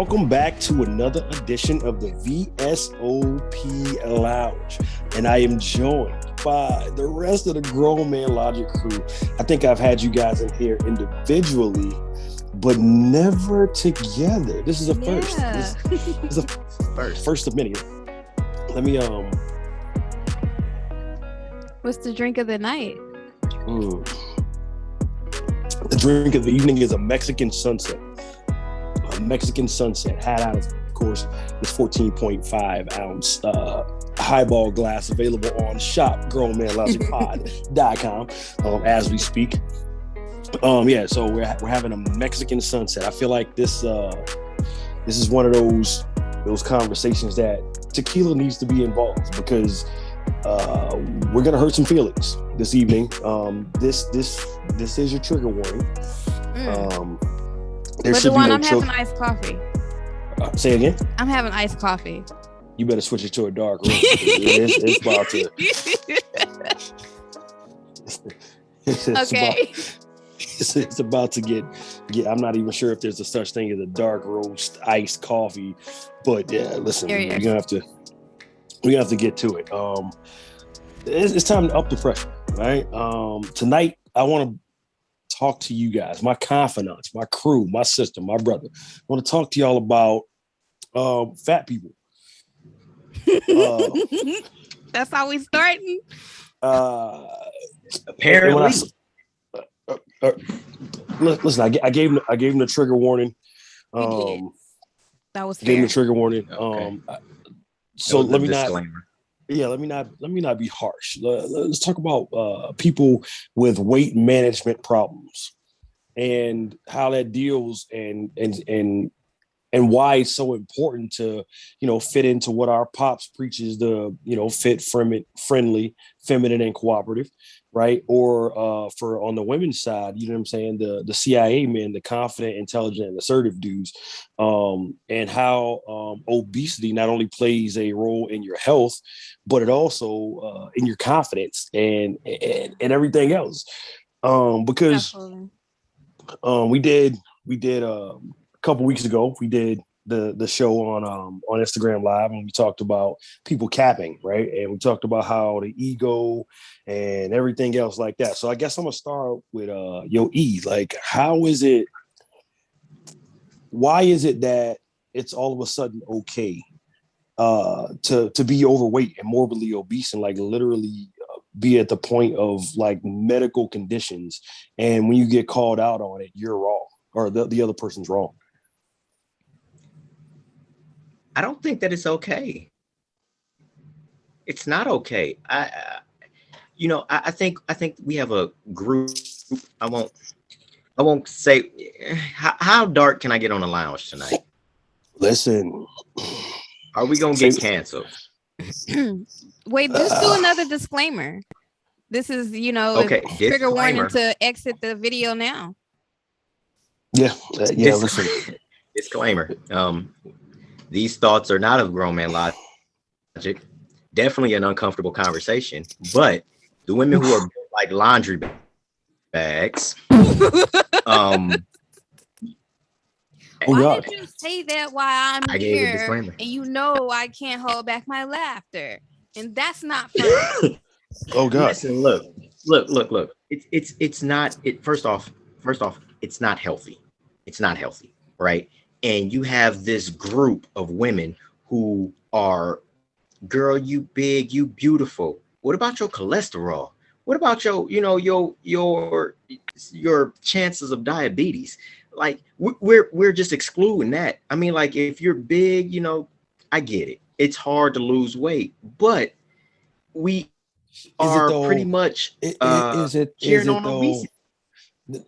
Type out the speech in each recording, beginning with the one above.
Welcome back to another edition of the VSOP Lounge. And I am joined by the rest of the Grown Man Logic crew. I think I've had you guys in here individually, but never together. This is a first. Yeah. This is a first of many. Let me What's the drink of the night? The drink of the evening is a Mexican sunset. A Mexican sunset, had out of course this 14.5 ounce highball glass, available on shopgrownmanlogicpod.com as we speak. So we're having a Mexican sunset. I feel like this is one of those conversations that tequila needs to be involved, because we're gonna hurt some feelings this evening. This is your trigger warning. There should be no I'm having iced coffee. Say again? I'm having iced coffee. You better switch it to a dark room. It's about to. It's about to get. I'm not even sure if there's a such thing as a dark roast iced coffee, but yeah, listen, we're gonna have to get to it. It's time to up the pressure, right? Tonight, I want to talk to you guys, my confidants, my crew, my sister, my brother. I want to talk to y'all about fat people. That's how we starting. Apparently. Listen, I gave him the trigger warning. That was fair. Gave him the trigger warning. Okay. So let me disclaimer. let me not be harsh. Let's talk about people with weight management problems and how that deals and why it's so important to, fit into what our pops preaches, the, fit, friendly, feminine, and cooperative, right? Or for on the women's side, you know what I'm saying, the CIA men, the confident, intelligent, and assertive dudes, and how obesity not only plays a role in your health, but it also in your confidence and everything else. Because we did a couple weeks ago, we did the show on Instagram Live, and we talked about people capping, right? And we talked about how the ego and everything else like that. So I guess I'm gonna start with E. Like, why is it that it's all of a sudden okay to be overweight and morbidly obese and like literally be at the point of like medical conditions, and when you get called out on it, you're wrong, or the other person's wrong? I don't think that it's okay. It's not okay. I think we have a group. I won't say how dark can I get on the lounge tonight? Listen, are we gonna get canceled? Wait, just do another disclaimer. This is, trigger warning to exit the video now. Yeah. Listen. Disclaimer. These thoughts are not of grown man logic. Definitely an uncomfortable conversation. But the women who are built like laundry bags. Why did you say that while I'm here? Gave a disclaimer. And I can't hold back my laughter. And that's not fun. Oh God. Listen, look. It's not it. First off, it's not healthy. It's not healthy, right? And you have this group of women who are, girl, you big, you beautiful. What about your cholesterol? What about your chances of diabetes? Like we're just excluding that. I mean, like if you're big, I get it. It's hard to lose weight, but we are pretty much cheering on obesity.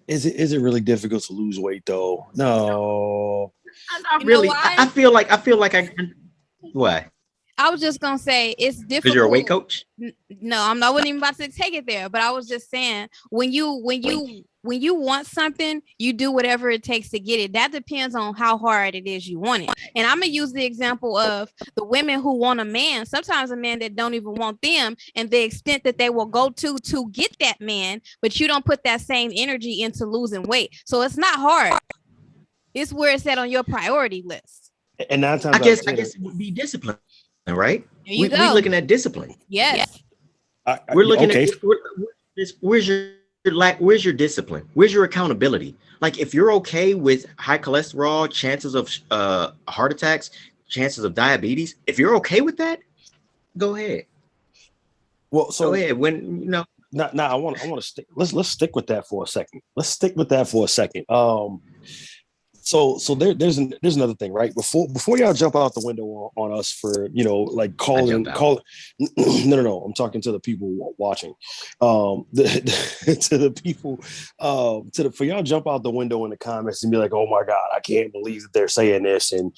Is it really difficult to lose weight though? No. Not really. I feel like I can. Why? I was just gonna say it's difficult. Because you're a weight coach? No, I wasn't even about to take it there. But I was just saying, when you want something, you do whatever it takes to get it. That depends on how hard it is you want it. And I'm gonna use the example of the women who want a man. Sometimes a man that don't even want them, and the extent that they will go to get that man. But you don't put that same energy into losing weight, so it's not hard. It's where it's at on your priority list. And 9 times I out of guess 10, it would be discipline, right? There you We're go. looking at discipline. Yes. We're looking okay. at where's your where's your discipline? Where's your accountability? Like if you're okay with high cholesterol, chances of heart attacks, chances of diabetes, if you're okay with that, go ahead. Well, so Go ahead. When you know, now I want to stick. Let's stick with that for a second. Let's stick with that for a second. So there's another thing, right? Before y'all jump out the window on us for, you know, like calling. No. I'm talking to the people watching. To the people, for y'all jump out the window in the comments and be like, oh my God, I can't believe that they're saying this and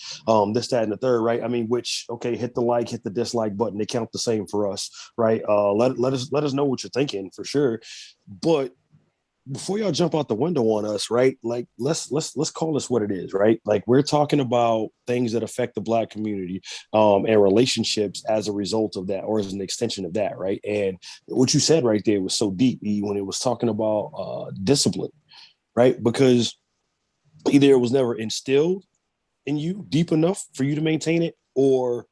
this, that, and the third, right? I mean, which, okay, hit the dislike button. They count the same for us, right? Let us know what you're thinking for sure. But before y'all jump out the window on us, right? Like let's call this what it is, right? Like we're talking about things that affect the Black community and relationships as a result of that, or as an extension of that, right? And what you said right there was so deep, E, when it was talking about discipline, right? Because either it was never instilled in you deep enough for you to maintain it, or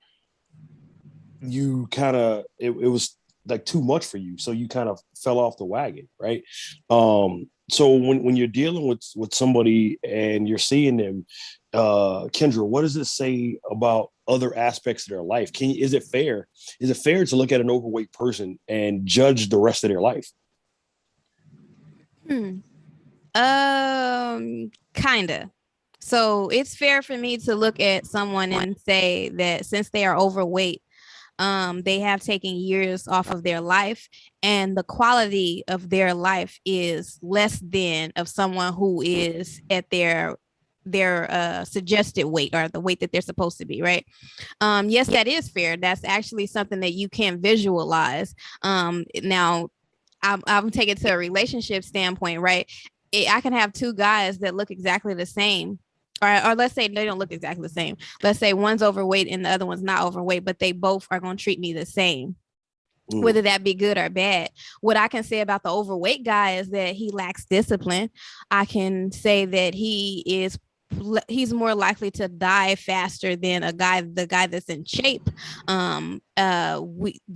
you kind of it was like too much for you, so you kind of fell off the wagon, right? So when you're dealing with somebody and you're seeing them, Kendra, what does it say about other aspects of their life? Is it fair to look at an overweight person and judge the rest of their life? Kinda. So it's fair for me to look at someone and say that since they are overweight, they have taken years off of their life, and the quality of their life is less than of someone who is at their suggested weight, or the weight that they're supposed to be, right? Yes, that is fair. That's actually something that you can visualize. Now I'm taking it to a relationship standpoint, right? I can have two guys that look exactly the same, or let's say they don't look exactly the same. Let's say one's overweight and the other one's not overweight, but they both are going to treat me the same, whether that be good or bad. What I can say about the overweight guy is that he lacks discipline. I can say that he's more likely to die faster than the guy that's in shape. The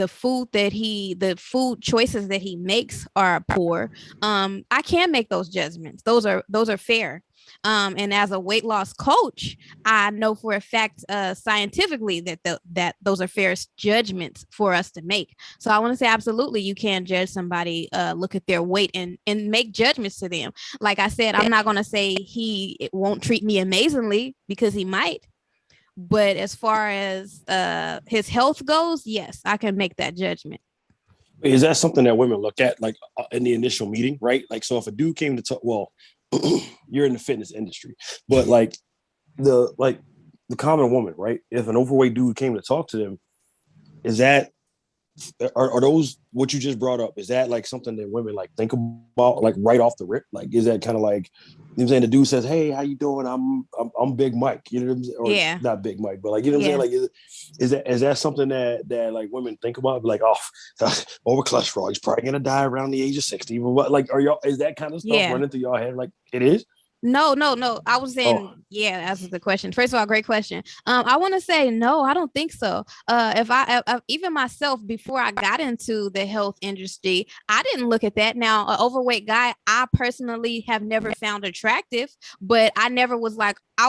food choices that he makes are poor. I can make those judgments. Those are fair. And as a weight loss coach, I know for a fact, scientifically, that those are fair judgments for us to make. So I want to say, absolutely, you can judge somebody, look at their weight and make judgments to them. Like I said, I'm not going to say he won't treat me amazingly, because he might. But as far as his health goes, yes, I can make that judgment. Is that something that women look at, like in the initial meeting, right? Like, so if a dude came to talk, well, you're in the fitness industry, but like the common woman, right? If an overweight dude came to talk to them, is that are those what you just brought up? Is that like something that women like think about, like right off the rip? Like, is that kind of like, you know what I'm saying? The dude says, "Hey, how you doing? I'm Big Mike." You know what I'm saying? Or yeah, not Big Mike, but like, you know what I'm saying? Like, is that something that like women think about? Like, oh, over cholesterol, he's probably gonna die around the age of 60. But what, like, is that kind of stuff running through your head? Like, it is. No. I was saying, yeah, that's the question. First of all, great question. I want to say, no, I don't think so. If I even myself, before I got into the health industry, I didn't look at that. Now, an overweight guy, I personally have never found attractive, but I never was like, I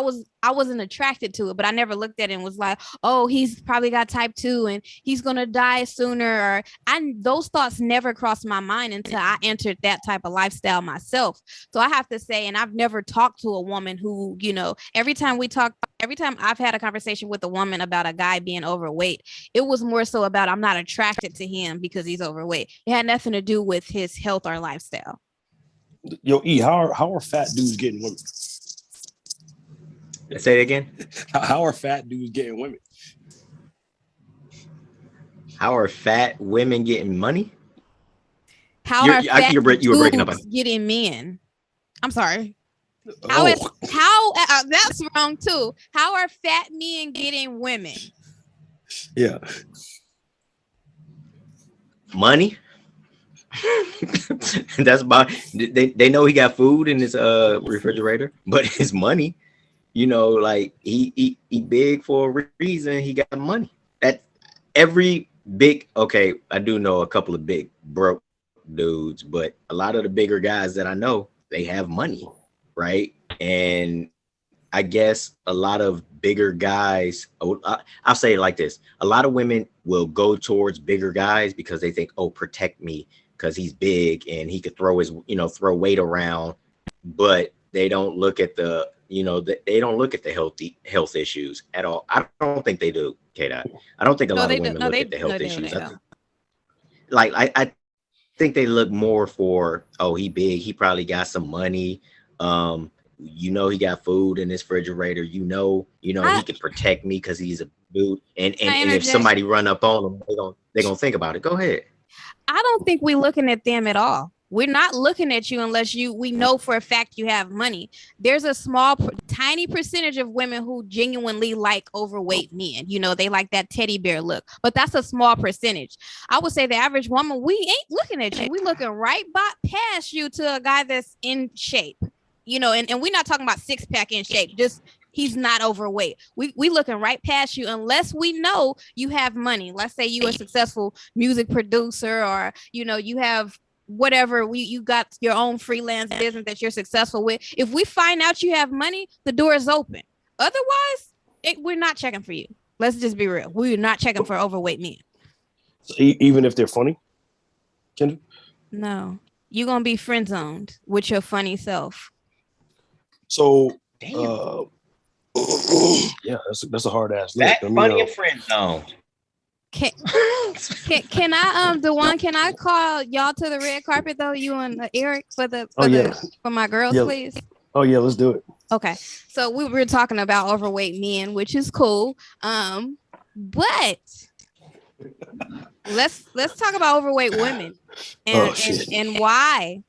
wasn't attracted to it, but I never looked at it and was like, oh, he's probably got type 2 and he's going to die sooner. Those thoughts never crossed my mind until I entered that type of lifestyle myself. So I have to say, and I've never talked to a woman who, you know, every time I've had a conversation with a woman about a guy being overweight, it was more so about, I'm not attracted to him because he's overweight. It had nothing to do with his health or lifestyle. Yo, E, how are fat dudes getting women? Say it again. How are fat dudes getting women? How are fat women getting money? How are fat you were breaking up getting men? I'm sorry. How that's wrong too. How are fat men getting women? Yeah. Money. That's about, they know he got food in his refrigerator, but his money. You know, like he big for a reason. He got money. That every big okay, I do know a couple of big broke dudes, but a lot of the bigger guys that I know, they have money, right? And I guess a lot of bigger guys, I'll say it like this: a lot of women will go towards bigger guys because they think, oh, protect me because he's big and he could throw his, throw weight around, but they don't look at they don't look at the health issues at all. I don't think they do, K-Dot. I don't think a lot of women look at the health issues. I think they look more for, oh, he big, he probably got some money. He got food in his refrigerator. He can protect me because he's a dude. And if somebody run up on him, they're gonna think about it. Go ahead. I don't think we're looking at them at all. We're not looking at you unless we know for a fact you have money. There's a small, tiny percentage of women who genuinely like overweight men. They like that teddy bear look, but that's a small percentage. I would say the average woman, we ain't looking at you. We looking right past you to a guy that's in shape, and we're not talking about 6-pack in shape. Just he's not overweight. We looking right past you unless we know you have money. Let's say you a successful music producer, or you have whatever, you got your own freelance business that you're successful with. If we find out you have money, the door is open. Otherwise, we're not checking for you. Let's just be real. We're not checking for overweight men. So even if they're funny, Kendra? No, you're gonna be friend zoned with your funny self. So, yeah, that's a hard ass. That funny and friend zone. Can I DeJuan, can I call y'all to the red carpet though, you and Eric, for my girls, please? Oh yeah, let's do it. Okay, so we were talking about overweight men, which is cool, but let's talk about overweight women and why.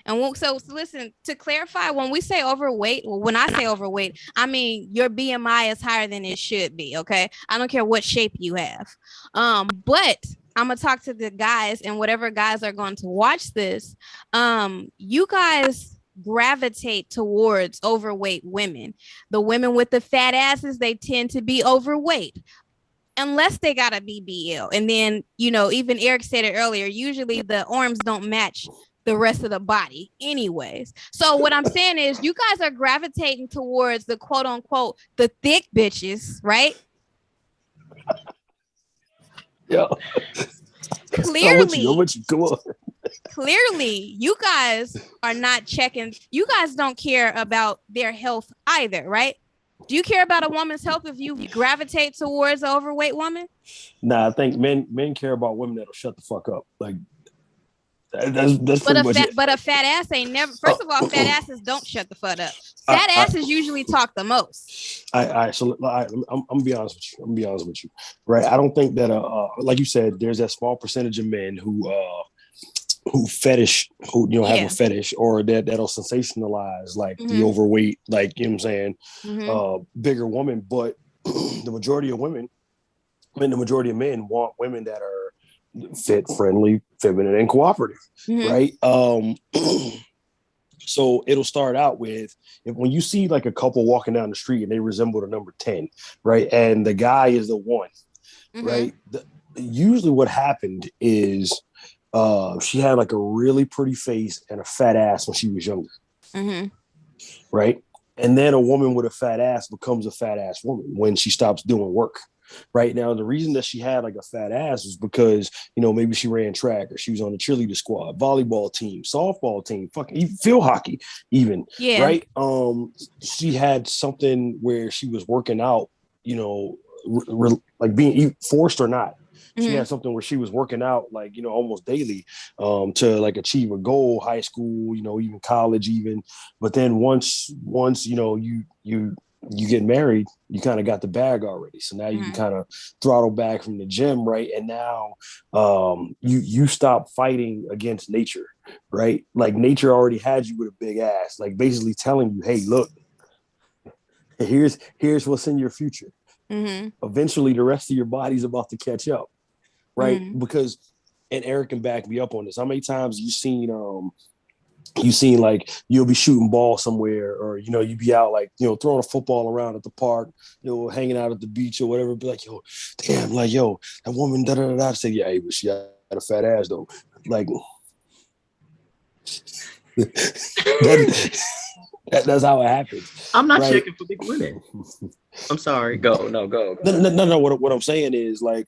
And so listen, to clarify, when we say overweight, when I say overweight, I mean your BMI is higher than it should be. Okay, I don't care what shape you have. But I'm gonna talk to the guys, and whatever guys are going to watch this, you guys gravitate towards overweight women. The women with the fat asses, they tend to be overweight. Unless they got a BBL. And then, even Eric said it earlier, usually the arms don't match the rest of the body anyways. So what I'm saying is you guys are gravitating towards the quote unquote, the thick bitches, right? Yeah. Clearly, come on. Clearly, you guys are not checking. You guys don't care about their health either, right? Do you care about a woman's health if you gravitate towards an overweight woman? Nah, I think men care about women that'll shut the fuck up. Like that's pretty much it. But a fat ass ain't never. First of all, fat asses don't shut the fuck up. Fat asses usually talk the most. I'm gonna be honest with you. Right? I don't think that like you said, there's that small percentage of men who have a fetish, or that'll sensationalize like the overweight, like, you know what I'm saying, bigger woman. But the majority of women, the majority of men want women that are fit, friendly, feminine, and cooperative, right? So it'll start out with, when you see like a couple walking down the street and they resemble the number 10, right? And the guy is the one, right? Usually what happened is she had like a really pretty face and a fat ass when she was younger, right? And then a woman with a fat ass becomes a fat ass woman when she stops doing work. Right now, the reason that she had like a fat ass was because, maybe she ran track, or she was on the cheerleader squad, volleyball team, softball team, fucking field hockey, even. Yeah. Right. She had something where she was working out, like being forced or not. She had something where she was working out like, almost daily to like achieve a goal, high school, even college, even. But then once you get married, you kind of got the bag already. So now you can kind of throttle back from the gym, right? And now you stop fighting against nature, right? Like nature already had you with a big ass, like basically telling you, hey, look, here's what's in your future. Eventually the rest of your body's about to catch up, right? Because, and Eric can back me up on this, how many times you've seen you seen like you'll be shooting ball somewhere, or you be out like throwing a football around at the park, hanging out at the beach or whatever. Be like, yo, damn, like yo, that woman, da da da da. Say, yeah, hey, but she had a fat ass though. Like that's how it happens. I'm not right? checking for big women. I'm sorry. Go. No. No. What I'm saying is like,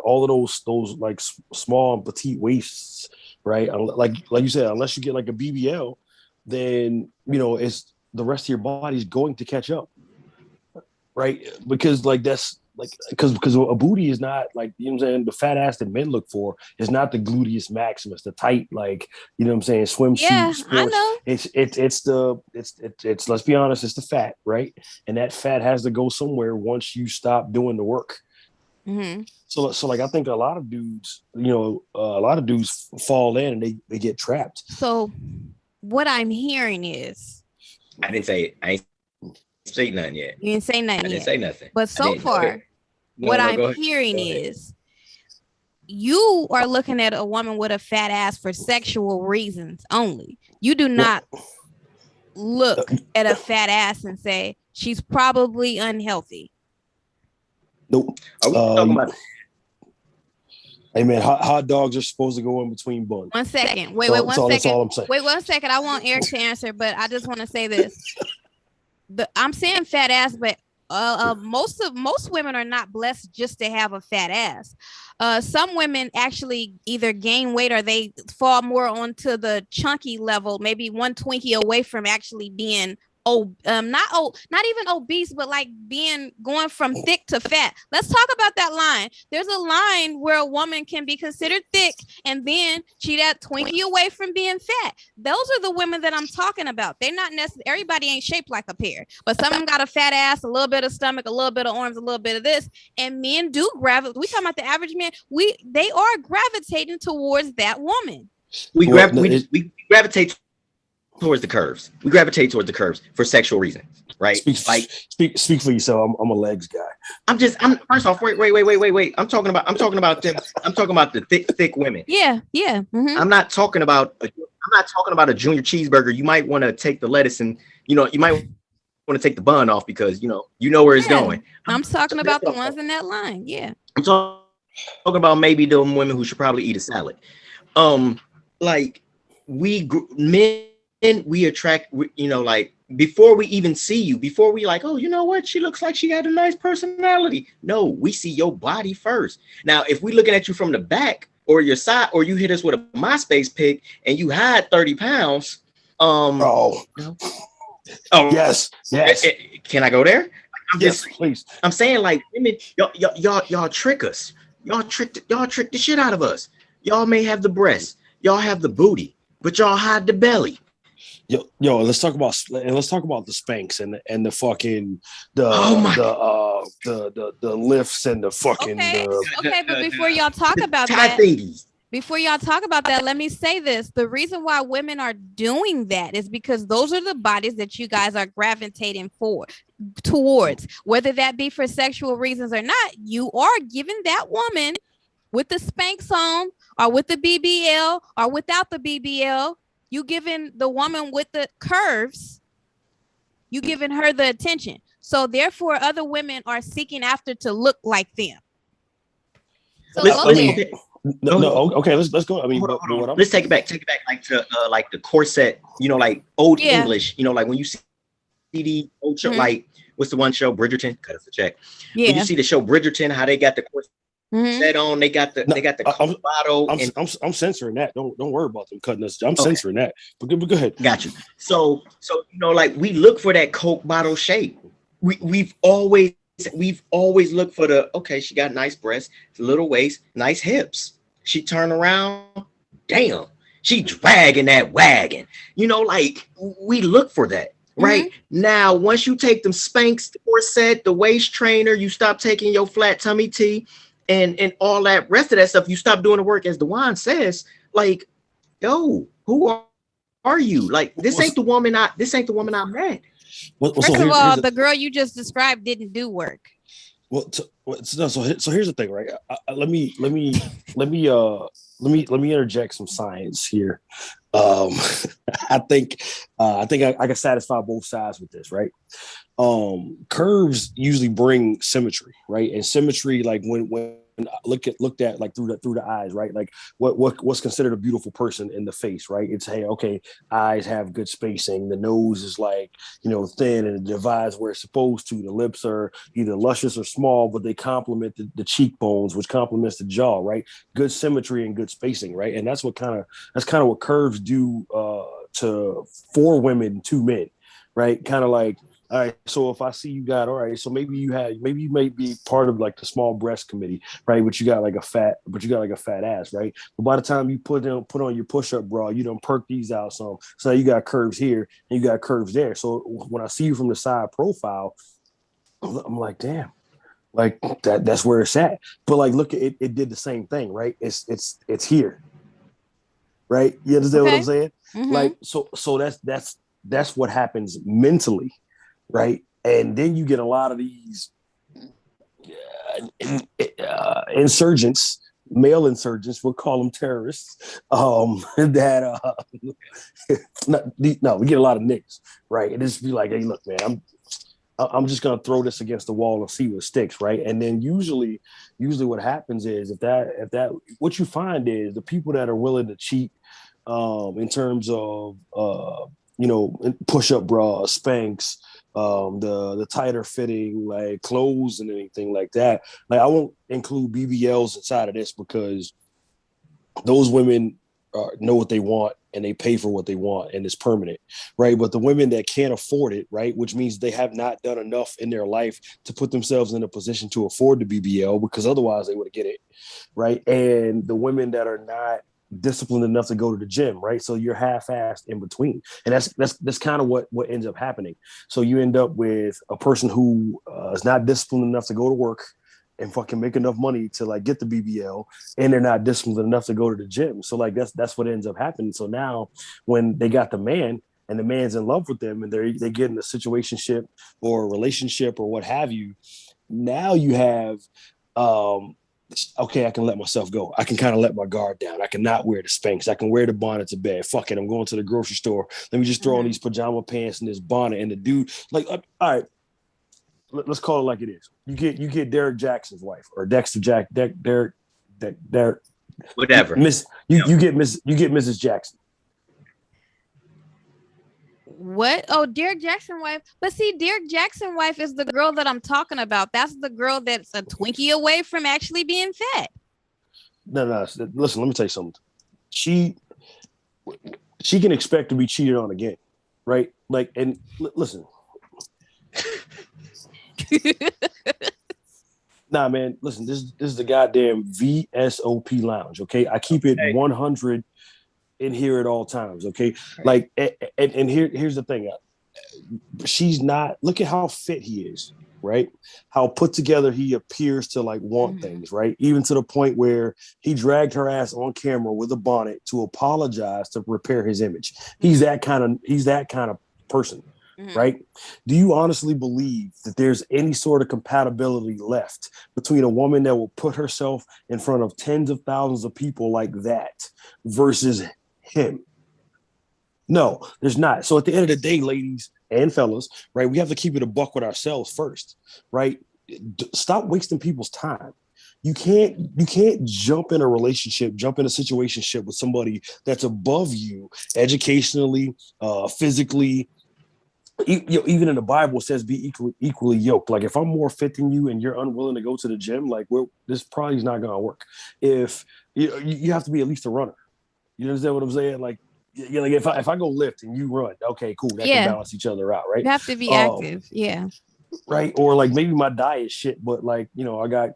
all of those like small and petite waists, right? Like you said, unless you get like a BBL, then it's the rest of your body's going to catch up, right? Because like that's like because a booty is not like what I'm saying, the fat ass that men look for is not the gluteus maximus, the tight like what I'm saying, swimsuit. Yeah, sports. I know. It's let's be honest, it's the fat, right? And that fat has to go somewhere once you stop doing the work. Mm-hmm. So like I think a lot of dudes fall in and they get trapped. So what I'm hearing is I ain't say nothing yet. You didn't say nothing I didn't yet. say nothing. But so far, what I'm hearing is you are looking at a woman with a fat ass for sexual reasons only. You do not look at a fat ass and say she's probably unhealthy. Nope. Are we talking about? Hey man, hot dogs are supposed to go in between buns. 1 second. Wait, 1 second. That's all I'm saying. Wait 1 second. I want Eric to answer, but I just want to say this. I'm saying fat ass, but most women are not blessed just to have a fat ass. Some women actually either gain weight or they fall more onto the chunky level, maybe one Twinkie away from actually being not even obese, but like going from thick to fat. Let's talk about that line. There's a line where a woman can be considered thick and then she that Twinkie away from being fat. Those are the women that I'm talking about. They're not necessarily, everybody ain't shaped like a pear, but some of them got a fat ass, a little bit of stomach, a little bit of arms, a little bit of this. And men do gravitate. We talking about the average man. They are gravitating towards that woman. We gravitate towards the curves. We gravitate towards the curves for sexual reasons, right? Speak for yourself. I'm a legs guy. I'm first off, wait. I'm talking about them. I'm talking about the thick women. Yeah. Mm-hmm. I'm not talking about a junior cheeseburger. You might want to take the lettuce and you might want to take the bun off because you know where it's going. I'm talking about the ones in that line. Yeah. I'm talking about maybe the women who should probably eat a salad. Like men. And we attract, like before we even see you, before we like, oh, you know what? She looks like she got a nice personality. No, we see your body first. Now, if we looking at you from the back or your side, or you hit us with a MySpace pic and you hide 30 pounds. Yes. Can I go there? Yes, please. I'm saying like women, y'all trick us. Y'all trick the shit out of us. Y'all may have the breasts, y'all have the booty, but y'all hide the belly. Yo, let's talk about the Spanx and the fucking the lifts and the fucking okay. But before y'all talk about that, let me say this: the reason why women are doing that is because those are the bodies that you guys are gravitating towards, whether that be for sexual reasons or not. You are giving that woman with the Spanx on, or with the BBL, or without the BBL. You giving the woman with the curves, you giving her the attention. So therefore, other women are seeking after to look like them. So okay, let's go. I mean, let's take it back like to like the corset, like old English, like when you see the old show, like what's the one show, Bridgerton? Cut us a check. Yeah. When you see the show Bridgerton, how they got the corset. Set on, they got the bottle. I'm censoring that. Don't worry about them cutting us. I'm censoring that. But go ahead. Got you. So like we look for that Coke bottle shape. We've always looked for she got nice breasts, little waist, nice hips. She turn around, damn, she dragging that wagon. Like we look for that. Right now, once you take them Spanx, the corset, the waist trainer, you stop taking your flat tummy tea. And all that rest of that stuff, you stop doing the work, as DeJuan says. Like, yo, who are you? Like, this ain't the woman I met. First of all, the girl you just described didn't do work. So here's the thing, right? Let me interject some science here. Um, I think I can satisfy both sides with this, right? Curves usually bring symmetry, right? And symmetry, like when looked at like through the eyes, right? Like what's considered a beautiful person in the face, right? It's, hey, okay, eyes have good spacing, the nose is like, thin and it divides where it's supposed to. The lips are either luscious or small, but they complement the cheekbones, which complements the jaw, right? Good symmetry and good spacing, right? And that's kind of what curves do to for women to men, right? Kind of like, all right, so if I see you got, all right, so maybe you may be part of like the small breast committee, right? But you got like a fat ass, right? But by the time you put on your push-up bra, you don't perk these out some. So you got curves here and you got curves there. So when I see you from the side profile, I'm like, damn, like that's where it's at. But like, look, it did the same thing, right? It's here, right? You understand what I'm saying? Mm-hmm. Like, so that's what happens mentally, right? And then you get a lot of these insurgents, male insurgents, we'll call them terrorists, that no, we get a lot of niggas, right? And just be like, hey, look, man, I'm just gonna throw this against the wall and see what sticks, right? And then usually what happens is if that what you find is the people that are willing to cheat in terms of push-up bras, Spanx, the tighter fitting like clothes and anything like that. Like I won't include BBLs inside of this because those women know what they want and they pay for what they want and it's permanent, right? But the women that can't afford it, right, which means they have not done enough in their life to put themselves in a position to afford the BBL because otherwise they would get it, right? And the women that are not disciplined enough to go to the gym, right? So you're half-assed in between, and that's kind of what ends up happening. So you end up with a person who is not disciplined enough to go to work and fucking make enough money to like get the BBL, and they're not disciplined enough to go to the gym. So like that's what ends up happening. So now when they got the man and the man's in love with them and they get in a situationship or a relationship or what have you, now you have okay, I can let myself go. I can kind of let my guard down. I cannot wear the Spanx. I can wear the bonnet to bed. Fuck it. I'm going to the grocery store. Let me just throw on these pajama pants and this bonnet. And the dude, like, all right, let's call it like it is. You get Derek Jackson's wife or Dexter Jack, Derek, whatever. You get Mrs. Jackson. What? Oh, Derek Jackson wife. But see, Derek Jackson wife is the girl that I'm talking about. That's the girl that's a Twinkie away from actually being fat. No. Listen, let me tell you something. She can expect to be cheated on again, right? Like, and listen. Nah, man. Listen, this is the goddamn VSOP lounge. Okay, I keep it 100 in here at all times. Okay, like, and here's the thing. She's not. Look at how fit he is, right? How put together he appears to like want things, right? Even to the point where he dragged her ass on camera with a bonnet to apologize to repair his image. He's that kind of person. Right? Do you honestly believe that there's any sort of compatibility left between a woman that will put herself in front of tens of thousands of people like that versus him? No, there's not. So at the end of the day, ladies and fellas, right, we have to keep it a buck with ourselves first, right? Stop wasting people's time. You can't jump in a relationship, jump in a situationship with somebody that's above you educationally, physically. Even in the Bible, it says be equally yoked. Like if I'm more fit than you and you're unwilling to go to the gym, like this probably is not going to work. If you have to be at least a runner, you understand what I'm saying? Like if I go lift and you run, okay, cool, that can balance each other out, right? You have to be active, right? Or like maybe my diet shit, but like, I got,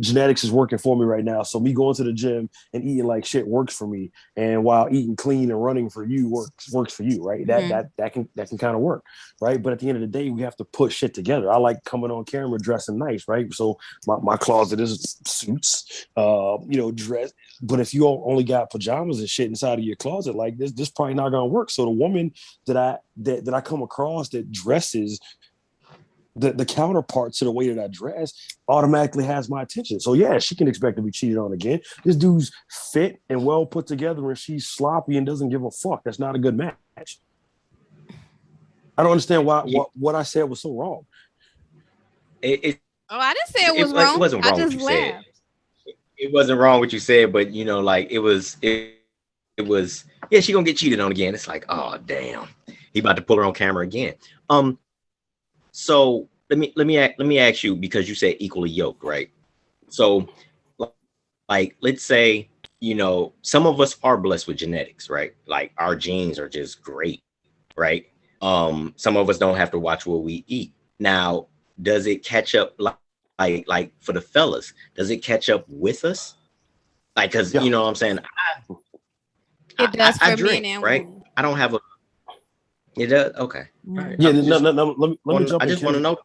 genetics is working for me right now. So me going to the gym and eating like shit works for me. And while eating clean and running for you works for you, right? That can kind of work, right? But at the end of the day, we have to put shit together. I like coming on camera dressing nice, right? So my closet is suits, dress. But if you only got pajamas and shit inside of your closet, like this probably not gonna work. So the woman that I come across that dresses the counterpart to the way that I dress automatically has my attention. So yeah, she can expect to be cheated on again. This dude's fit and well put together, and she's sloppy and doesn't give a fuck. That's not a good match. I don't understand why what I said was so wrong. I didn't say it was wrong. It wasn't wrong what you said. It wasn't wrong what you said, but you know, like it was. Yeah, she gonna get cheated on again. It's like, oh damn, he about to pull her on camera again. So let me ask you, because you said equally yoked, right? So, like, let's say, you know, some of us are blessed with genetics, right? Like our genes are just great, right? Some of us don't have to watch what we eat. Now, does it catch up like for the fellas? Does it catch up with us? Like, because you know what I'm saying? It does I for drink, men and right? women. I don't have a. It does. Okay. Mm. Right. Yeah, no, let me jump. I just want to know.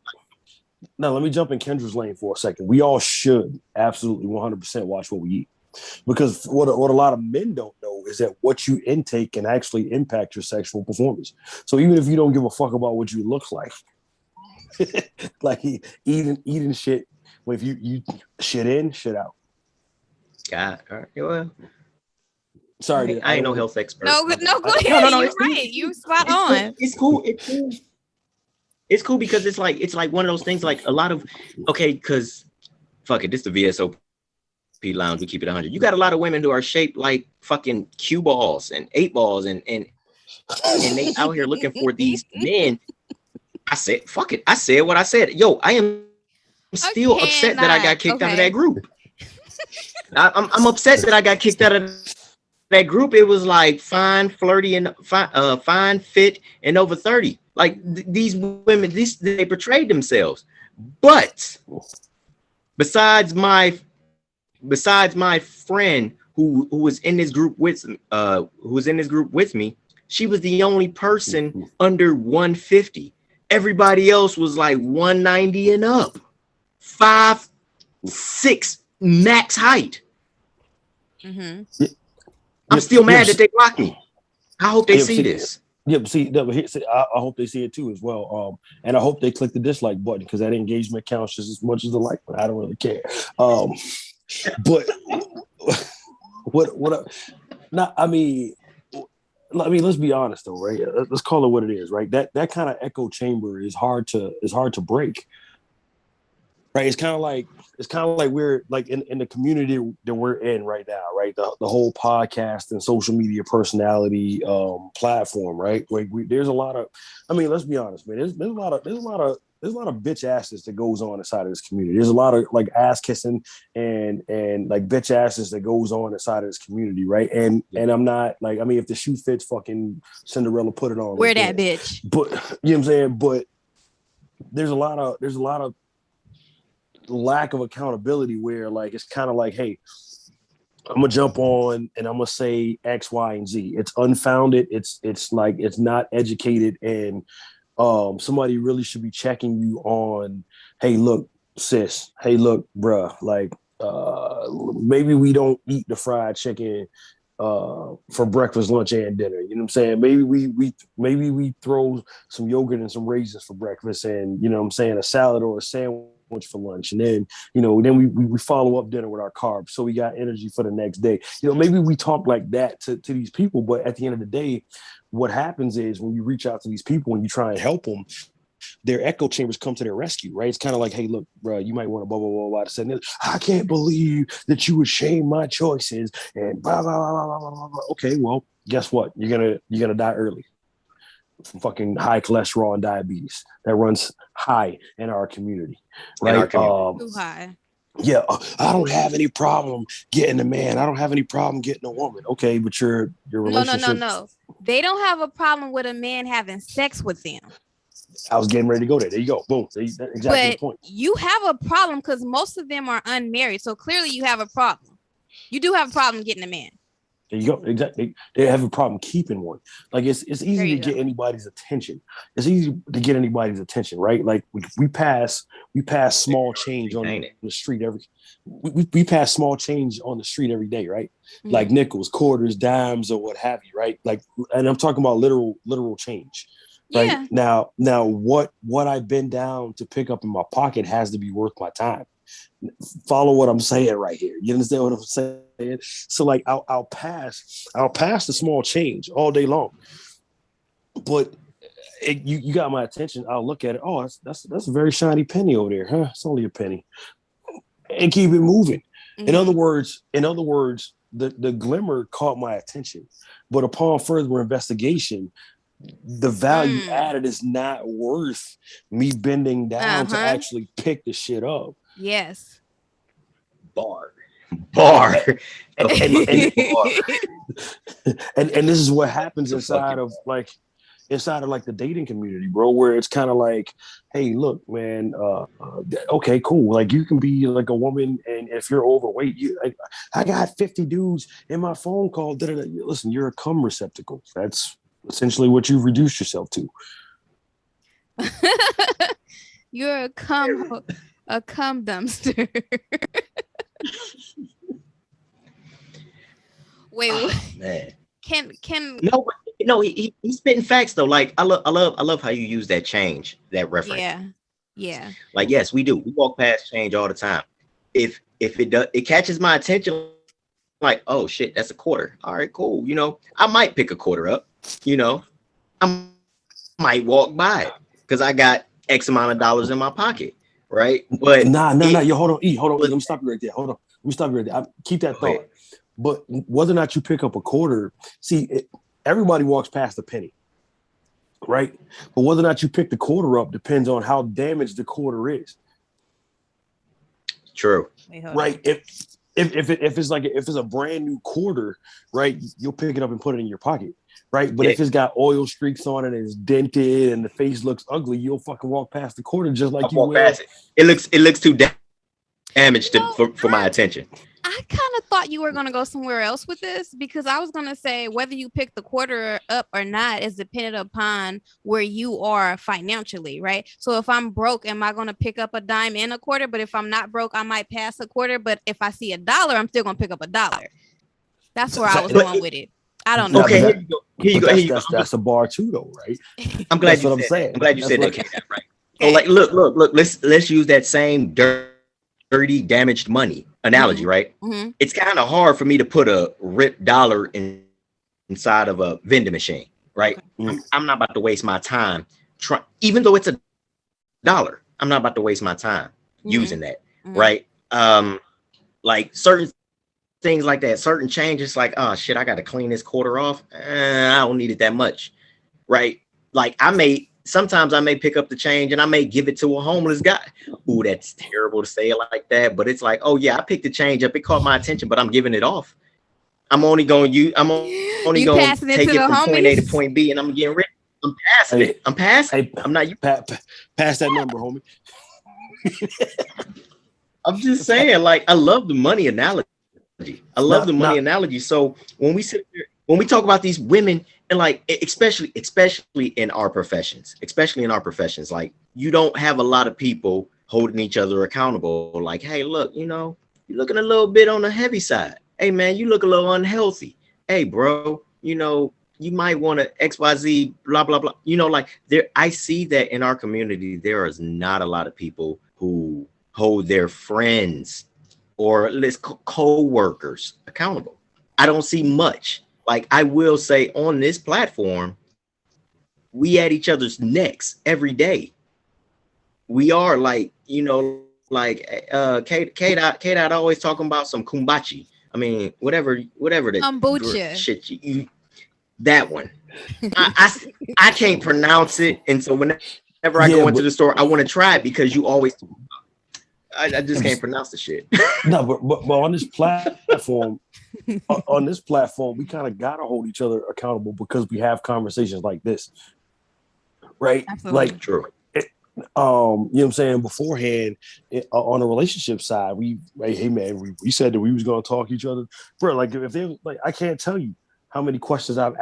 Now, let me jump in Kendra's lane for a second. We all should absolutely 100% watch what we eat, because what a lot of men don't know is that what you intake can actually impact your sexual performance. So even if you don't give a fuck about what you look like, like eating shit, if you shit in, shit out. God, all right. Well, sorry, I ain't no health expert. No, go ahead. You're right. You spot on. It's cool. It's cool because it's like one of those things. Like a lot of because fuck it, this is the VSOP lounge. We keep it 100. You got a lot of women who are shaped like fucking cue balls and 8 balls, and they out here looking for these men. I said, fuck it. I said what I said. Yo, I am still upset that I got kicked out of that group. I'm upset that I got kicked out of that group. It was like fine, flirty, and fine, fit, and over 30. Like these women, they portrayed themselves. But besides my friend who was in this group with me, she was the only person under 150. Everybody else was like 190 and up, 5'6" max height. Mm-hmm. I'm still mad that they blocked me. I hope they see this. Yeah, I hope they see it too as well. And I hope they click the dislike button, because that engagement counts just as much as the like button. I don't really care. But let's be honest though, right? Let's call it what it is, right? That kind of echo chamber is hard to break. Right. It's kind of like we're like in the community that we're in right now, right? The whole podcast and social media personality platform, right? Like there's a lot of, let's be honest, man. There's a lot of bitch asses that goes on inside of this community. There's a lot of like ass kissing and like bitch asses that goes on inside of this community, right? And I'm not like, if the shoe fits, fucking Cinderella, put it on. Wear that bitch. But you know what I'm saying? But there's a lot of lack of accountability where like it's kind of like, hey, I'm gonna jump on and I'm gonna say X, Y, and Z. It's unfounded. It's like it's not educated, and somebody really should be checking you on, hey, look, sis, hey, look, bruh, like maybe we don't eat the fried chicken for breakfast, lunch, and dinner. You know what I'm saying? Maybe we throw some yogurt and some raisins for breakfast, and you know what I'm saying, a salad or a sandwich for lunch, and then we follow up dinner with our carbs, so we got energy for the next day. Maybe we talk like that to these people, but at the end of the day, what happens is when you reach out to these people and you try and help them, their echo chambers come to their rescue, right? It's kind of like, hey, look, bro, you might want to blah blah blah blah to say, I can't believe that you would shame my choices and blah blah blah blah blah blah. Okay, well, guess what? You're gonna die early from fucking high cholesterol and diabetes that runs high in our community, right? Too high. Yeah, I don't have any problem getting a man. I don't have any problem getting a woman. Okay, but your relationship. No. They don't have a problem with a man having sex with them. I was getting ready to go there. There you go. Boom. Exactly the point. You have a problem because most of them are unmarried. So clearly you have a problem. You do have a problem getting a man. There you go. Exactly. They have a problem keeping one. Like it's easy to get anybody's attention. It's easy to get anybody's attention, right? Like we pass small change on the street we pass small change on the street every day, right? Mm-hmm. Like nickels, quarters, dimes, or what have you, right? Like, and I'm talking about literal change. Right Yeah. now, what I've been down to pick up in my pocket has to be worth my time. Follow what I'm saying right here. You understand what I'm saying? So like I'll pass the small change all day long, but you got my attention. I'll look at it. Oh, that's a very shiny penny over there, huh? It's only a penny, and keep it moving. In other words, the glimmer caught my attention, but upon further investigation, the value added is not worth me bending down to actually pick the shit up. Yes. Bar. And this is what happens inside of like the dating community, bro, where it's kind of like, hey, look, man, okay, cool. Like you can be like a woman, and if you're overweight, I got 50 dudes in my phone call. Listen, you're a cum receptacle. That's essentially what you've reduced yourself to. You're a cum dumpster. Wait, oh, man. Can no, he's spitting facts though. Like I love how you use that change, that reference. Yeah. Like yes, we do. We walk past change all the time. If it catches my attention, like, oh shit, that's a quarter. All right, cool. You know, I might pick a quarter up. You know, I might walk by it because I got X amount of dollars in my pocket, right? But nah. Yo, hold on. Let me stop you right there. Hold on. Let me stop you right there. Keep that thought. But whether or not you pick up a quarter, everybody walks past a penny, right? But whether or not you pick the quarter up depends on how damaged the quarter is. True. Right. If it's a brand new quarter, right, you'll pick it up and put it in your pocket. Right. But if it's got oil streaks on it and it's dented and the face looks ugly, you'll fucking walk past the quarter just like you will. Past it. It looks too damaged for my attention. I kind of thought you were going to go somewhere else with this, because I was going to say whether you pick the quarter up or not is dependent upon where you are financially, right? So if I'm broke, am I going to pick up a dime and a quarter? But if I'm not broke, I might pass a quarter. But if I see $1, I'm still going to pick up $1. That's where I was going with it. I don't know. Okay, here you go. That's a bar too, though, right? I'm glad you said that. I'm glad you said that, right? So like, look. Let's use that same dirty, damaged money analogy, right? Mm-hmm. It's kind of hard for me to put a ripped dollar inside of a vending machine, right? Okay. I'm not about to waste my time even though it's $1, I'm not about to waste my time using that, right? Like certain things like that, certain changes, like, oh shit, I got to clean this quarter off. I don't need it that much, right? Like sometimes I may pick up the change and I may give it to a homeless guy. Ooh, that's terrible to say it like that, but it's like, oh yeah, I picked the change up. It caught my attention, but I'm giving it off. I'm only going to take it from point A to point B, and I'm getting rid. I'm passing it. I'm passing. Hey, I'm not you. Pass that number, homie. I'm just saying, like, I love the money analogy. Analogy. So when we sit there, when we talk about these women, and like, especially in our professions, like, you don't have a lot of people holding each other accountable. Like, hey, look, you know, you're looking a little bit on the heavy side. Hey, man, you look a little unhealthy. Hey, bro, you know, you might want to XYZ, blah, blah, blah. You know, like, I see that in our community, there is not a lot of people who hold their friends or co-workers accountable. I don't see much. Like, I will say on this platform, we at each other's necks every day. We are, like, you know, like K-Dot always talking about some kumbachi. I mean, whatever the kombucha shit you that one. I can't pronounce it, and so whenever I go into the store, I want to try it because you always. I just can't pronounce the shit. No, but on this platform, we kind of gotta hold each other accountable because we have conversations like this, right? Absolutely. Like, true. You know what I'm saying? Beforehand, on a relationship side, hey man, we said that we was gonna talk to each other, bro. Like, if they like, I can't tell you how many questions I've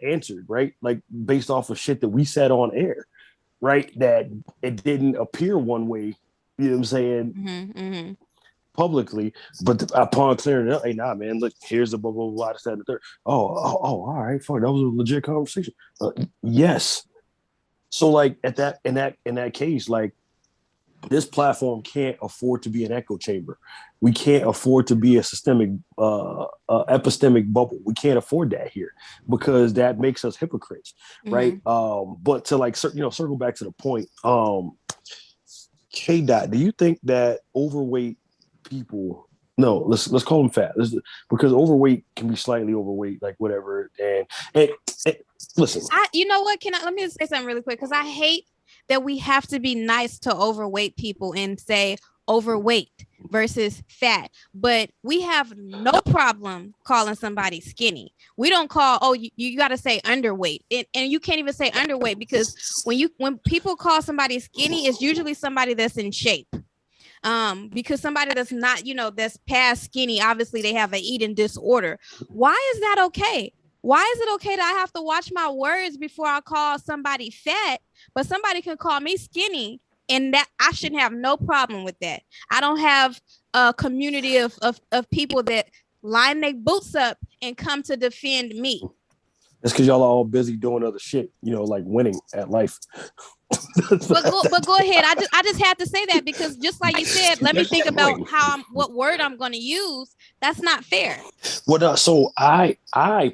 answered, right? Like, based off of shit that we said on air, right? That it didn't appear one way. You know what I'm saying? Publicly, but upon clearing it up, hey, nah, man, look, here's the blah, blah, blah, this, that, and the third. Oh, all right, fine. That was a legit conversation. Yes. So like in that case, like this platform can't afford to be an echo chamber. We can't afford to be a systemic epistemic bubble. We can't afford that here because that makes us hypocrites, right? But to like circle back to the point, K Dot, do you think that overweight people, no, let's call them fat, because overweight can be slightly overweight, like whatever, and listen, you know what, let me just say something really quick, because I hate that we have to be nice to overweight people and say overweight versus fat, but we have no problem calling somebody skinny. We don't call, you got to say underweight, and you can't even say underweight, because when people call somebody skinny, it's usually somebody that's in shape. Because somebody that's not, that's past skinny, obviously they have an eating disorder. Why is that okay? Why is it okay that I have to watch my words before I call somebody fat, but somebody can call me skinny, and that I shouldn't have no problem with that? I don't have a community of people that line their boots up and come to defend me. It's because y'all are all busy doing other shit, like winning at life. but go ahead. I just had to say that, because just like you said, let me think about what word I'm going to use. That's not fair. Well, so I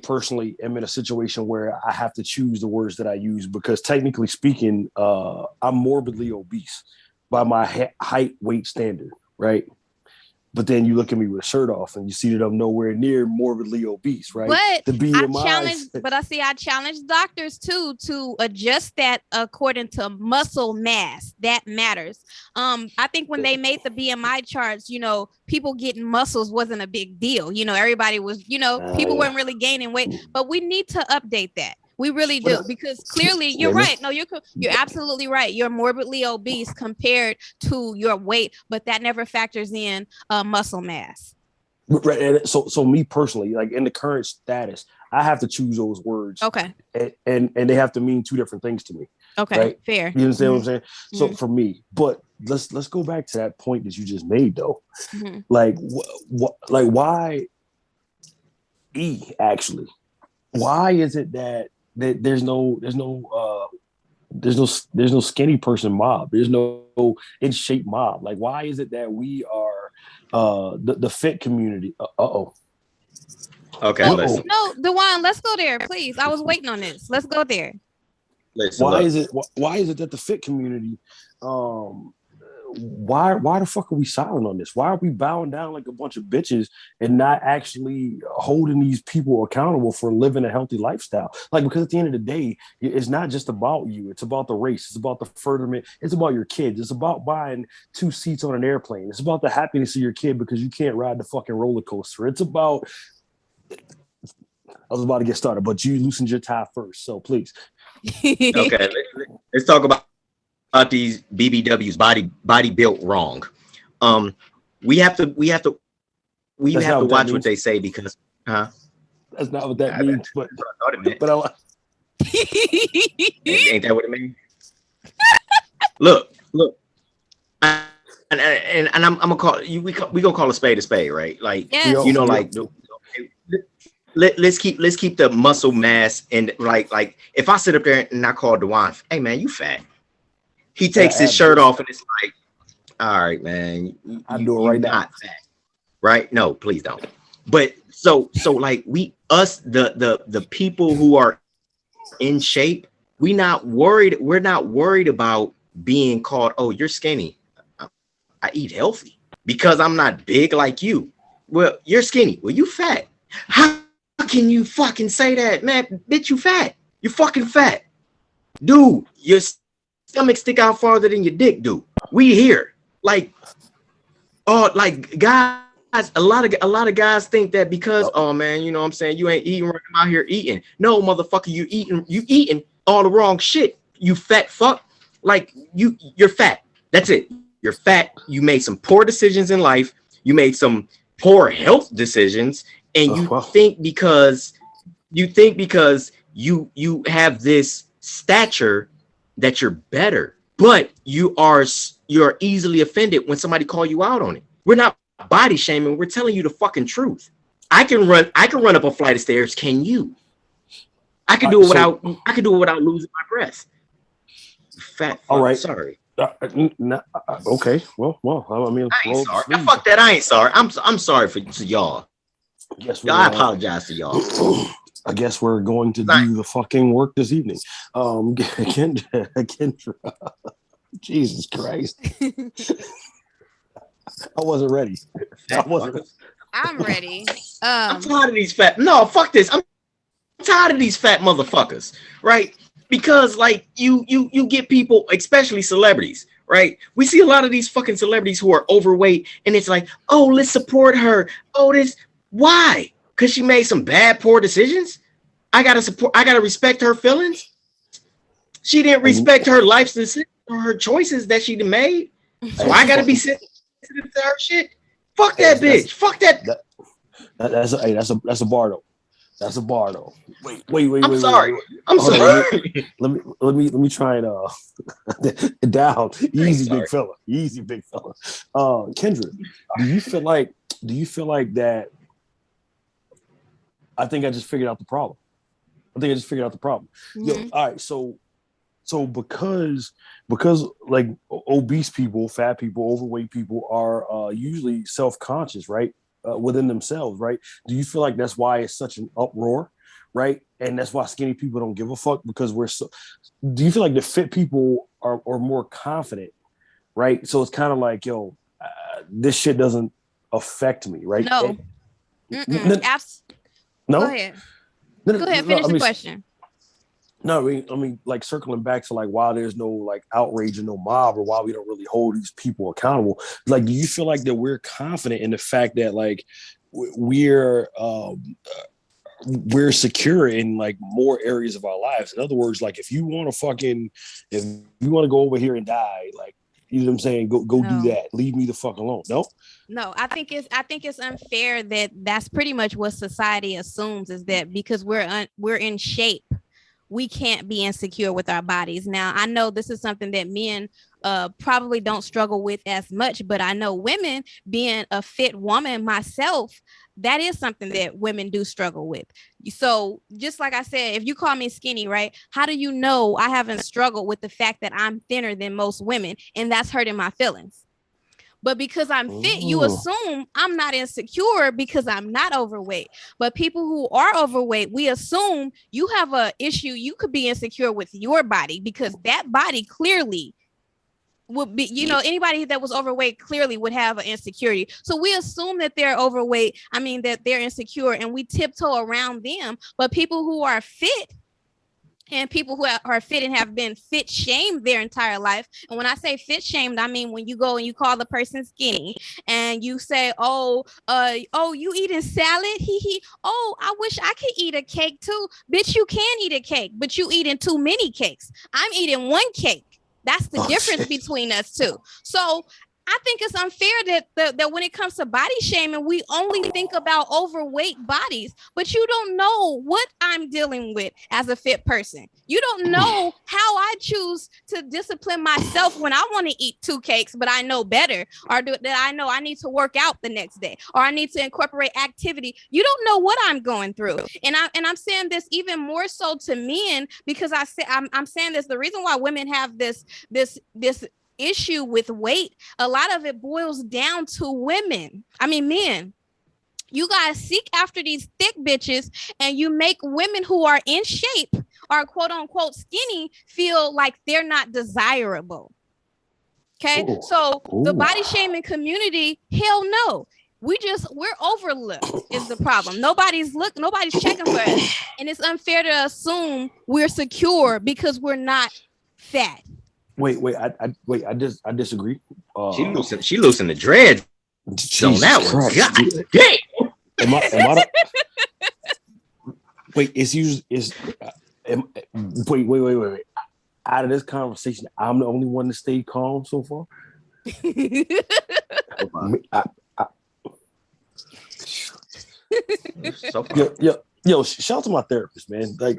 personally am in a situation where I have to choose the words that I use, because technically speaking, I'm morbidly obese by my height weight standard, right? But then you look at me with a shirt off and you see that I'm nowhere near morbidly obese, right? But the BMI, I challenge doctors too to adjust that according to muscle mass. That matters. I think when they made the BMI charts, people getting muscles wasn't a big deal. Everybody was, people weren't really gaining weight, but we need to update that. We really do, because clearly you're right. No, you're absolutely right. You're morbidly obese compared to your weight, but that never factors in muscle mass. Right. And so me personally, like in the current status, I have to choose those words. Okay. And they have to mean two different things to me. Okay. Right? Fair. You understand what I'm saying? So for me, but let's go back to that point that you just made though. Like like why actually? Why is it that there's no skinny person mob? There's no in shape mob. Like, why is it that we are the fit community? Okay, listen. No, DeJuan, let's go there, please. I was waiting on this. Let's go there. Listen, why is it that the fit community why the fuck are we silent on this? Why are we bowing down like a bunch of bitches and not actually holding these people accountable for living a healthy lifestyle? Like, because at the end of the day, it's not just about you. It's about the race. It's about the furtherment. It's about your kids. It's about buying 2 seats on an airplane. It's about the happiness of your kid because you can't ride the fucking roller coaster. It's about, I was about to get started, but you loosened your tie first. So please. Okay, let's talk about these BBWs, body built wrong. We have to watch what they say, because that's not what that means. But ain't that what it means? Look, and I'm gonna call you. We gonna call a spade, right? Like, yes. Like, let's keep the muscle mass, and like if I sit up there and I call DeJuan, hey man, you fat. He takes his shirt off and it's like, all right, man, I do it right now. Not fat, right? No, please don't. But so like the people who are in shape, we're not worried about being called, oh, you're skinny. I eat healthy because I'm not big like you. Well, you're skinny. Well, you fat. How can you fucking say that, man? Bitch, you fat. You fucking fat. Dude, your stomach stick out farther than your dick do. We here. Like guys, a lot of guys think that because, oh man, you know what I'm saying, you ain't eating right, I'm out here eating. No, motherfucker, you eating all the wrong shit. You fat fuck. Like you're fat. That's it. You're fat. You made some poor decisions in life. You made some poor health decisions, and you think because you have this stature that you're better, but you're easily offended when somebody call you out on it. We're not body shaming. We're telling you the fucking truth. I can run up a flight of stairs. Can you? I can do it without losing my breath. Fat. All right. Sorry. Okay. Well. I mean, I ain't sorry. Fuck that. I ain't sorry. I'm sorry to y'all. I apologize to y'all. I guess we're going to do the fucking work this evening. Kendra. Jesus Christ. I wasn't ready. I'm ready. I'm tired of these fat. No, fuck this. I'm tired of these fat motherfuckers, right? Because like you get people, especially celebrities, right? We see a lot of these fucking celebrities who are overweight, and it's like, oh, let's support her. Oh, this why? Because she made some bad, poor decisions. I gotta respect her feelings. She didn't respect her life's decisions or her choices that she made. So I gotta be sensitive to her shit. Fuck that bitch. Fuck that. That's a bar though. That's a bar though. Wait. I'm sorry. I'm sorry. Let me try and down. Easy, big fella. Easy, big fella. Kendra, do you feel like that? I think I just figured out the problem. Mm-hmm. Yo, all right. So because like obese people, fat people, overweight people are usually self-conscious, right? Within themselves, right? Do you feel like that's why it's such an uproar, right? And that's why skinny people don't give a fuck because do you feel like the fit people are more confident, right? So it's kind of like, yo, this shit doesn't affect me, right? No. No? Go ahead. Finish the question. No, I mean, like circling back to like why there's no like outrage and no mob, or why we don't really hold these people accountable. Like, do you feel like that we're confident in the fact that like we're secure in like more areas of our lives? In other words, like if you want to go over here and die, like, you know what I'm saying? Go do that. Leave me the fuck alone. No, I think it's unfair that that's pretty much what society assumes, is that because we're in shape, we can't be insecure with our bodies. Now, I know this is something that men probably don't struggle with as much, but I know women, being a fit woman myself, that is something that women do struggle with. So just like I said, if you call me skinny, right? How do you know I haven't struggled with the fact that I'm thinner than most women and that's hurting my feelings? But because I'm fit, you assume I'm not insecure because I'm not overweight. But people who are overweight, we assume you have an issue. You could be insecure with your body because that body clearly would be, anybody that was overweight clearly would have an insecurity. So we assume that they're overweight. I mean, that they're insecure, and we tiptoe around them. But people who are fit, and people who are fit and have been fit shamed their entire life. And when I say fit shamed, I mean when you go and you call the person skinny and you say, oh, you eating salad? Oh, I wish I could eat a cake too. Bitch, you can eat a cake, but you eating too many cakes. I'm eating one cake. That's the difference between us two. So I think it's unfair that when it comes to body shaming, we only think about overweight bodies, but you don't know what I'm dealing with as a fit person. You don't know how I choose to discipline myself when I want to eat 2 cakes, but I know better, or that I know I need to work out the next day, or I need to incorporate activity. You don't know what I'm going through. And I'm saying this even more so to men, because I'm saying this, the reason why women have this issue with weight, a lot of it boils down to men. You guys seek after these thick bitches, and you make women who are in shape or quote unquote skinny feel like they're not desirable. Okay. So the body shaming community, hell no. We're overlooked is the problem. Nobody's checking for us. And it's unfair to assume we're secure because we're not fat. I disagree. She loosened the dreads on that one. God damn. Am I wait, wait. Out of this conversation, I'm the only one to stay calm so far. Yo, shout out to my therapist, man. Like,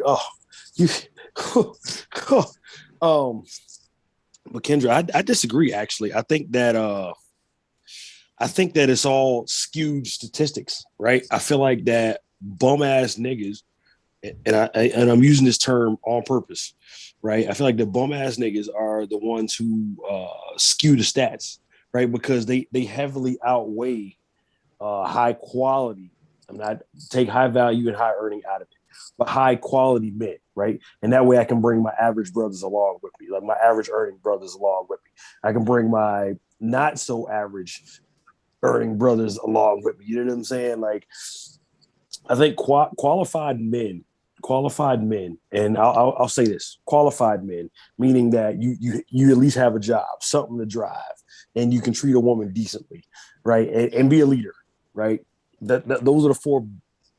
but Kendra, I disagree. Actually, I think that it's all skewed statistics, right? I feel like that bum ass niggas and I'm using this term on purpose, right? I feel like the bum ass niggas are the ones who skew the stats, right? Because they heavily outweigh high quality. I'm not take high value and high earning out of it, but high quality men, right? And that way I can bring my average brothers along with me, like my average earning brothers along with me. I can bring my not so average earning brothers along with me. You know what I'm saying? Like, I think qualified men, and I'll say this: qualified men, meaning that you at least have a job, something to drive, and you can treat a woman decently, right, and be a leader, right. Those are the four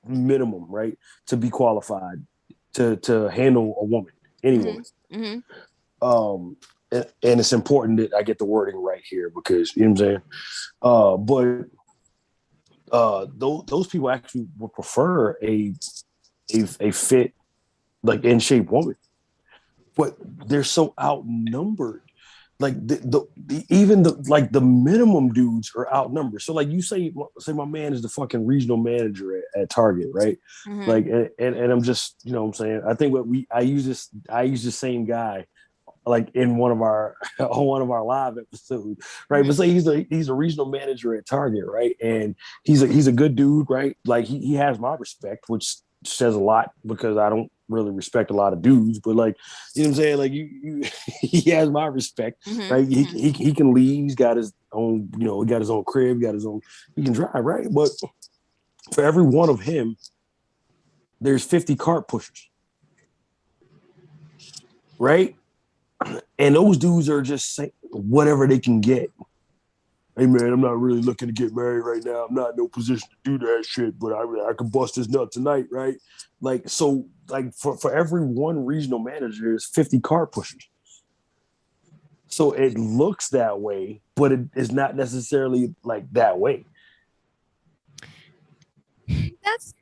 minimum, right, to be qualified to handle a woman, any woman. Mm-hmm. And it's important that I get the wording right here because you know what I'm saying. But those people actually would prefer a fit, like in shape woman, but they're so outnumbered. Like even the minimum dudes are outnumbered. So like you say my man is the fucking regional manager at Target, right? Mm-hmm. Like and I'm just, you know what I'm saying. I think I use the same guy like in one of our on one of our live episodes, right? Mm-hmm. But say he's a regional manager at Target, right? And he's a good dude, right? Like he has my respect, which says a lot because I don't really respect a lot of dudes, but like, you know what I'm saying? Like you he has my respect, Mm-hmm. right? He can lead, he's got his own, you know, he got his own crib, he can drive, right? But for every one of him, there's 50 cart pushers, right? And those dudes are just saying whatever they can get. Hey man, I'm not really looking to get married right now. I'm not in no position to do that shit, but I could bust this nut tonight, right? Like, so like for every one regional manager, there's 50 car pushers. So it looks that way, but it is not necessarily like that way. That's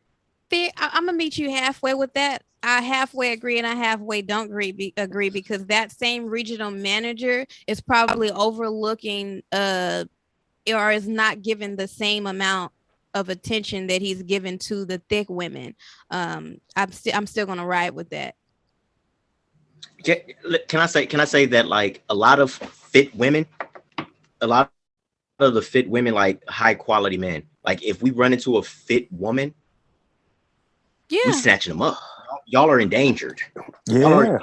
fair. I'm gonna meet you halfway with that. I halfway agree and I halfway don't agree because that same regional manager is probably overlooking or is not given the same amount of attention that he's given to the thick women. I'm still gonna ride with that. Can I say that like a lot of the fit women, like high quality men, like if we run into a fit woman, we snatching them up. Y'all are endangered. Yeah.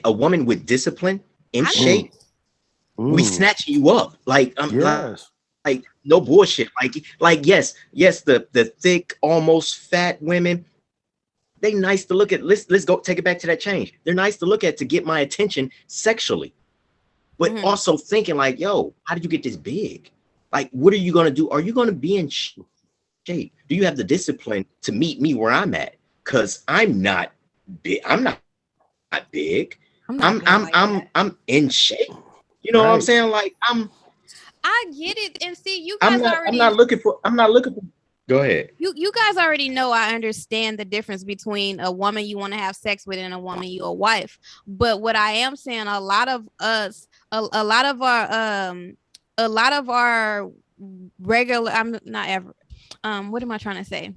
A woman with discipline in shape, we snatching you up. Like yes. like no bullshit. Like yes, the thick, almost fat women, they nice to look at. Let's go take it back to that change. They're nice to look at to get my attention sexually. But also thinking like, yo, how did you get this big? Like, what are you gonna do? Are you gonna be in shape? Do you have the discipline to meet me where I'm at? Because I'm not big. I'm not big. I'm in shape. You know what I'm saying? Like I get it. And see, you guys I'm not looking for. Go ahead. You guys already know I understand the difference between a woman you want to have sex with and a woman you a wife. But what I am saying, a lot of our regular, I'm not ever, what am I trying to say?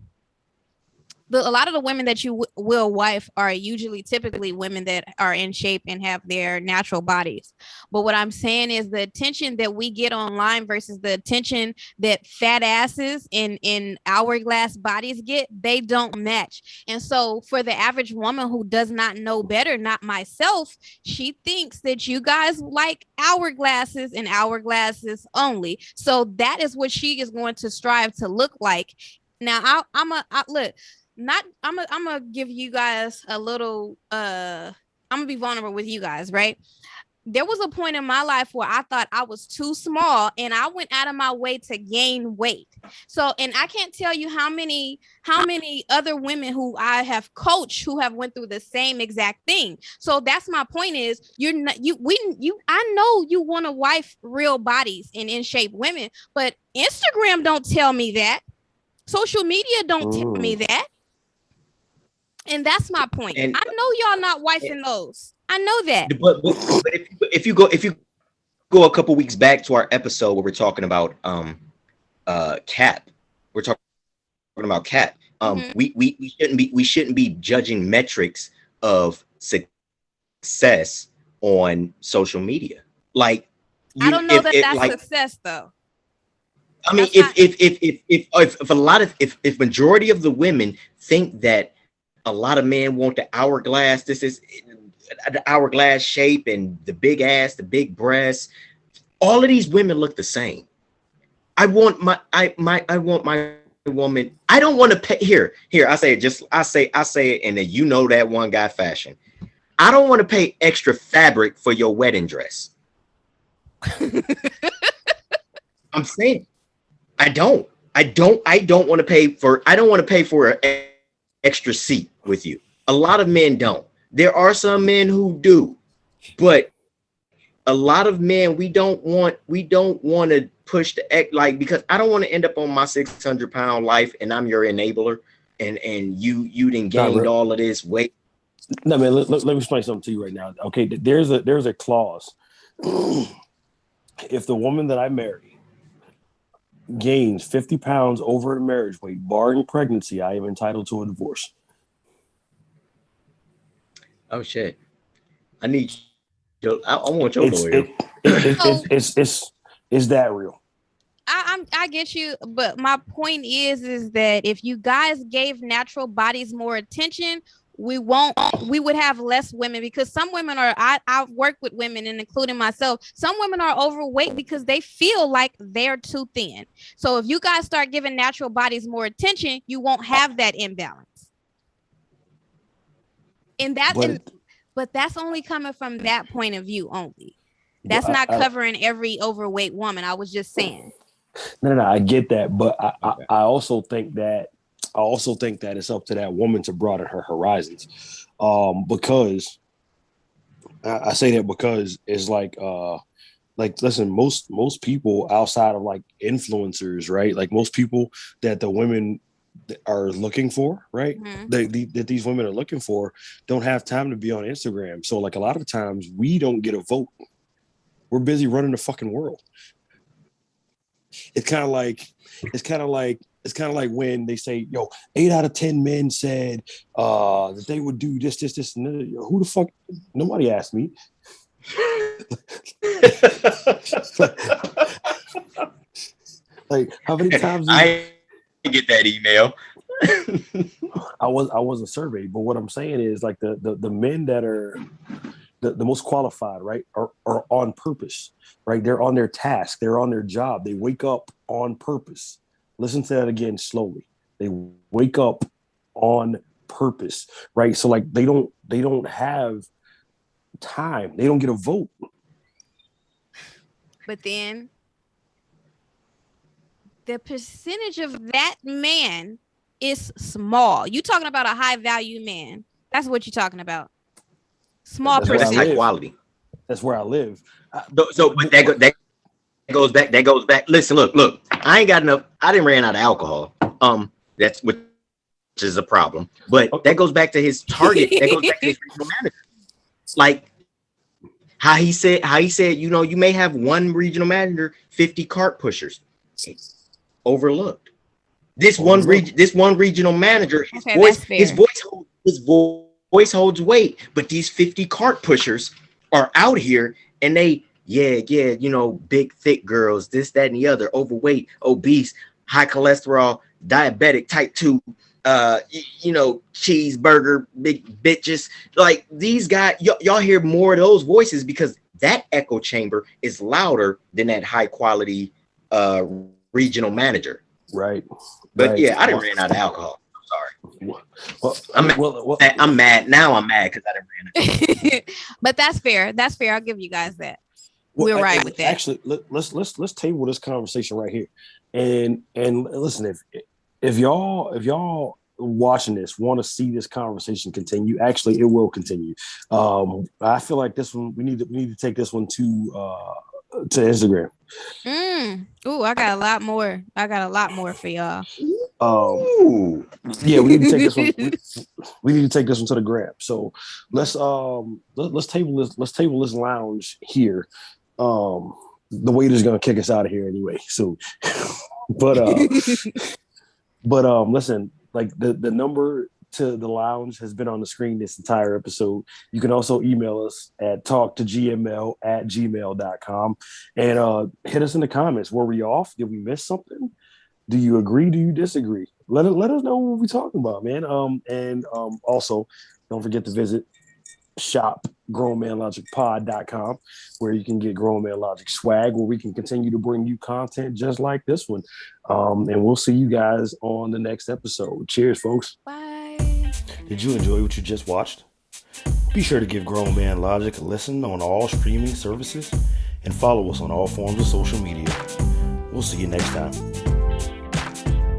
A lot of the women that you will wife are typically women that are in shape and have their natural bodies. But what I'm saying is the attention that we get online versus the attention that fat asses in hourglass bodies get, they don't match. And so for the average woman who does not know better, not myself, she thinks that you guys like hourglasses and hourglasses only. So that is what she is going to strive to look like. Now I'm gonna give you guys a little I'm gonna be vulnerable with you guys, right? There was a point in my life where I thought I was too small and I went out of my way to gain weight. So, and I can't tell you how many other women who I have coached who have went through the same exact thing. So that's my point is I know you want to wife real bodies and in shape women, but Instagram don't tell me that. Social media don't tell me that. And that's my point. And I know y'all not wifing those. I know that. But if you go a couple weeks back to our episode where we're talking about Cap, we're talking about Cap. We shouldn't be judging metrics of success on social media. Like, I don't know that that's like, success though. I mean, if a lot of if majority of the women think that a lot of men want the hourglass, this is the hourglass shape and the big ass, the big breasts, all of these women look the same. I want my woman. I don't want to pay here. I say it, and then you know that one guy fashion. I don't want to pay extra fabric for your wedding dress. I'm saying I don't want to pay for an extra seat with you. A lot of men don't. There are some men who do, but a lot of men, we don't want to push the like, because I don't want to end up on my 600-pound life and I'm your enabler and you done gained all of this weight. No, man, let me explain something to you right now. Okay, there's a clause. If the woman that I marry gains 50 pounds over the marriage weight, barring pregnancy, I am entitled to a divorce. Oh shit! I want your lawyer. It's that real. I get you, but my point is that if you guys gave natural bodies more attention, we would have less women, because some women are, I've worked with women and including myself, some women are overweight because they feel like they're too thin. So if you guys start giving natural bodies more attention, you won't have that imbalance. But that's only coming from that point of view only. That's not covering every overweight woman. I was just saying. No, I get that, but I also think that it's up to that woman to broaden her horizons. Because I say that because it's like listen, most people outside of like influencers, right? Like most people that the women are looking for, right? Mm-hmm. That these women are looking for don't have time to be on Instagram. So like a lot of times we don't get a vote. We're busy running the fucking world. It's kind of like when they say, yo, 8 out of 10 men said that they would do this, and that. Who the fuck? Nobody asked me. Like how many times I get that email? I wasn't surveyed, but what I'm saying is like the men that are the most qualified, right, are on purpose, right? They're on their task, they're on their job, they wake up on purpose. Listen to that again slowly. They wake up on purpose, right? So like they don't have time, they don't get a vote. But then the percentage of that man is small. You talking about a high value man. That's what you're talking about. Small percentage. That's high quality. That's where I live. So but that goes back. Listen, look. I ain't got enough. I didn't ran out of alcohol. That's which is a problem. But that goes back to his target. That goes back to his regional manager. Like how he said, you know, you may have one regional manager, 50 cart pushers. Overlooked. This one regional manager, his voice holds weight, but these 50 cart pushers are out here and they, you know, big, thick girls, this, that, and the other, overweight, obese, high cholesterol, diabetic, type 2, you know, cheeseburger, big bitches. Like these guys, y'all hear more of those voices because that echo chamber is louder than that high quality regional manager. Right. But right. Yeah, I didn't ran out of alcohol. I'm sorry. Well, I'm mad. Now I'm mad because I didn't ran out. But that's fair. That's fair. I'll give you guys that. We're right with that. Actually, let's table this conversation right here. And listen, if y'all watching this want to see this conversation continue, actually it will continue. I feel like this one we need to take this one to Instagram. Ooh, I got a lot more for y'all. Yeah, we need to take this one. We need to take this one to the gram. So let's table this lounge here. The waiter's gonna kick us out of here anyway. So, but listen, like the number to the lounge has been on the screen this entire episode. You can also email us at talktogml@gmail.com and hit us in the comments. Were we off? Did we miss something? Do you agree? Do you disagree? Let us know what we're talking about, man. Also, don't forget to visit shop grownmanlogicpod.com, where you can get Grown Man Logic swag, where we can continue to bring you content just like this one. And we'll see you guys on the next episode. Cheers, folks. Bye. Did you enjoy what you just watched? Be sure to give Grown Man Logic a listen on all streaming services and follow us on all forms of social media. We'll see you next time.